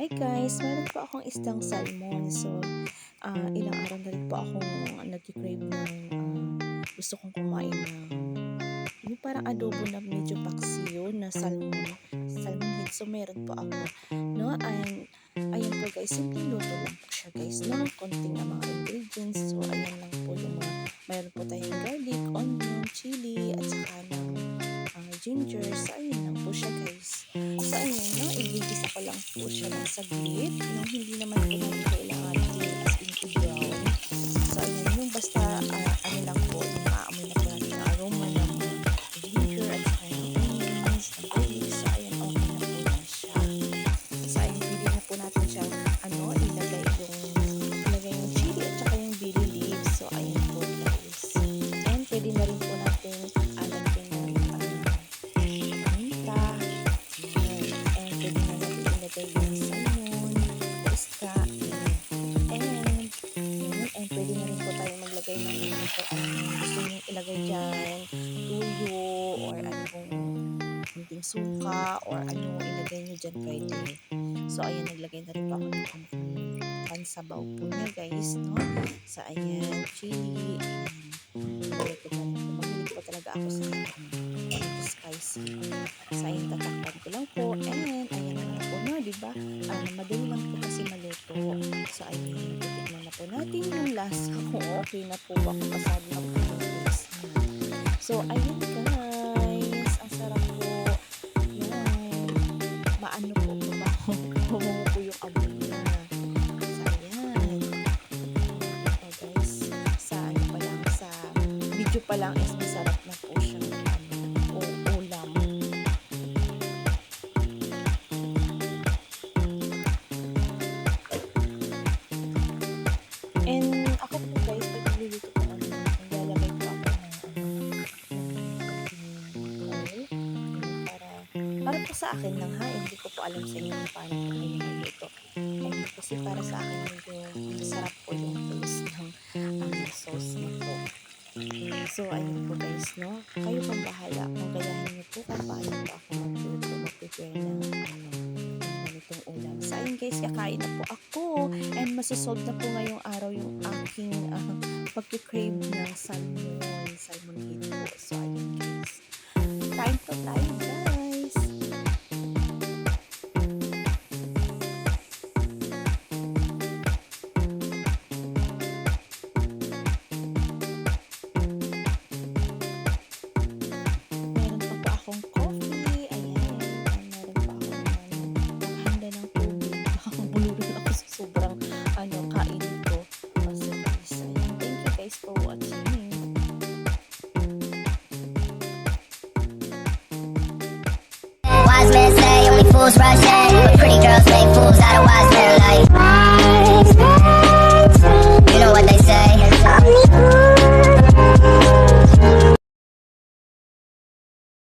Hi guys, meron po akong isdang salmon. So, ilang araw na rin po akong nag-crave ng gusto kong kumain ng yung parang adobo na medyo paksiyo na salmon head. So, meron po ako, no? And, ayun po guys, simpleng luto lang po siya guys, no? Konting na mga ingredients. So, ayan lang po yung mga, meron po tayong garlic, onion, chili, at saka ng ginger. So, ayun lang po siya guys. So, ayun, no? Igigisa ko lang po siya ng saglit. No? Hindi naman po natin kailangan as in i-brown. So, ayun, yung basta, ano lang po, yung maamoy na po natin na aroma ng ginger at saka yung onions, ng garlic. So, ayun, okay na po na siya. So, ayun, pwede na po natin siya, ilagay yung chili at saka yung bay leaves. So, ayun po guys. And, pwede na rin po natin alagyan ng paminta. And, pwede na natin ilagay yung salmon, o isda. And pwede na rin po tayo maglagay ng gusto nyo ilagay dyan, tuyo, or anong kunting suka, or ano ilagay nyo dyan pwede. So, ayan, naglagay na rin po ako ng pansabaw po niya guys, no? So, ayan, chili, mahilig po talaga ako sa spicy. So, ayan, tatakpan ko lang po, and ayan na po, no? Diba? Madali lang po kasi maluto. So, ayun, titignan na po natin yung lasa kung okay na po ako, pasado na po yung taste niya. So, ayun guys, ang sarap po. Yan. Maano po ba? Humungo po yung amoy niya. So, ayan. Ito guys, sa ano pa lang, sa video pa lang is masarap na po siya o ulam. And ako po guys, pag nagluluto ko naglalagay po ako ng oil para po sa akin lang ha, hindi ko po alam sa inyo kung paano po kayo magluto. And kasi para sa akin medyo masarap po yung taste ng sauce na po. So ayun po guys, no? Kayo pang bahala kung gayahin niyo po kung paano po ako magluto, mag-prepare ng ganitong ulam. So ayun guys, kakain na po ako, and masusolve na po ngayong araw yung aking pag-crave ng salmon head po. So ayun guys, kain po tayo guys. Meron pa po akong coffee, ayan, meron pa akong naghanda ng tubig. Bulurot ako sa sobrang kain ko. So guys, ayan, thank you guys for watching. Wise men say only fools rush in, but pretty girls